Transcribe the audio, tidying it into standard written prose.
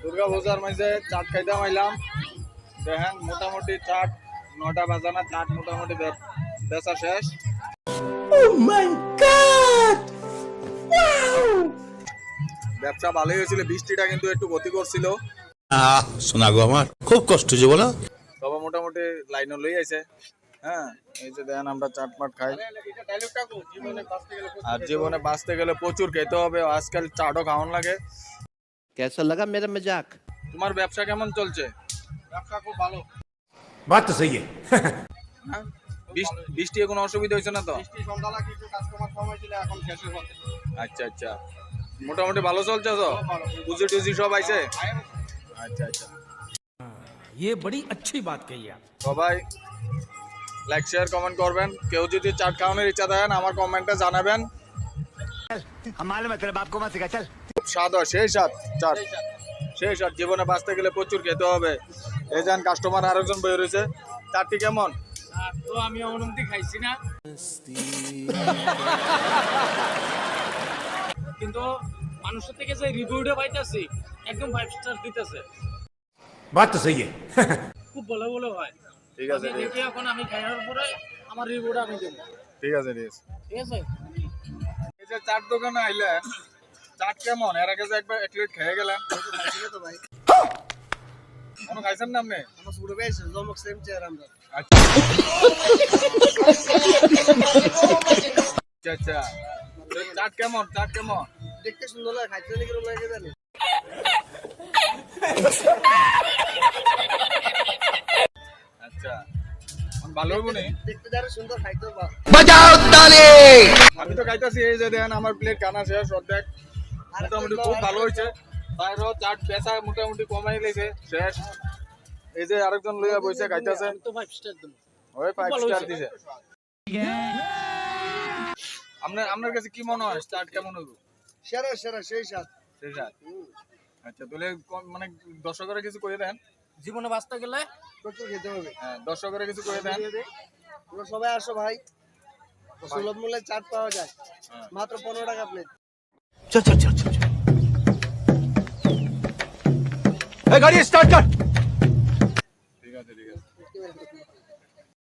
দুর্গা পূজার মাঝে চাট খাইতে আইলাম। দেখেন মোটামুটি চাট 9টা বাজানা চাট মোটামুটি বেচা শেষ। ব্যবসা ভালোই হয়েছিল, বৃষ্টিটা কিন্তু একটু গতি করছিল। শোনা গো আমার খুব কষ্ট যে বলো। তবে মোটামুটি লাইনও লই আইছে। হ্যাঁ, এই যে দেখেন আমরা চাটমাট খাই। আর জীবনে বাঁচতে গেলে প্রচুর খেতে হবে, আজকাল চাটও খাওয়ান লাগে। कैसा लगा मेरा मजाक? তোমার ব্যবসা কেমন চলছে? ব্যবসা খুব ভালো। বাত তো সহি হ্যাঁ, বৃষ্টি কোনো অসুবিধা হয়েছে না তো? আচ্ছা আচ্ছা, মোটামুটি ভালো চলছে তো? পুজি টুজি সব আইছে? আচ্ছা আচ্ছা, ये बड़ी अच्छी बात कही आप। সবাই লাইক শেয়ার কমেন্ট করবেন। কেউ যদি চাট খাওয়ানোর ইচ্ছা থাকেন আমার কমেন্টে জানাবেন। খুব স্বাদ হয়, সেই স্বাদ চাট, সেই স্বাদ। জীবনে বাঁচতে গেলে প্রচুর খেতে হবে। এই যান কাস্টমার আরেকজন বের হয়েছে। চাটটি কেমন? তো আমি অনুমতি খাইছি না, কিন্তু মানুষের থেকে যে রিভিউটা পাইতেছি একদম 5 স্টার দিতেছে। বাত তো সহি খুব ভালো ভালো হয়। ঠিক আছে, দেখি এখন আমি খাওয়ার পরে আমার রিভিউটা আমি দেব। ঠিক আছে, ঠিক আছে। ঠিক আছে। এই যে চাট দোকানে আইলেন, চাট কেমন? এর আগে যে একবার এক প্লেট খেয়ে গেলেন। তো ভাই কোনো খাইছেন না আপনি? আমার ছোট ভাই আছে, জমক সেম চেয়ার আমরা। আচ্ছা আচ্ছা, চাট কেমন? চাট কেমন? দেখতে সুন্দর লাগে, খাইতে নাকি রোল লাগে জানি। আচ্ছা, ভালো হইব নি? দেখতে যারা সুন্দর খাইতে বা আমি তো খাইতেছি। এই যে দেখেন আমার প্লেট খানা শেষ অর্ধেক। মোটামুটি খুব ভালো হয়েছে। বাইরেও চাট বেচা মোটামুটি কমাই লেছে শেষ। এই যে আরেকজন লইয়া বইছে খাইতেছে। তো 5 স্টার দেব। ওই 5 স্টার দিছে। আপনার কাছে কি মনে হয় চাট কেমন হইব? সেরা সেরা সেই সাথ। সেই স্বাদ। আচ্ছা, তাহলে মানে দর্শকরা কিছু করে দেন। জীবনে বাঁচতে গেলে প্রচুর খেতে হবে। হ্যাঁ, দর্শকরা কিছু করে দেন। তোমরা সবাই আসো ভাই, সুলভ মূল্যে চাট পাওয়া যায়, মাত্র 15 টাকা প্লেট। চল চল চল চল গাড়ি স্টার্ট কর।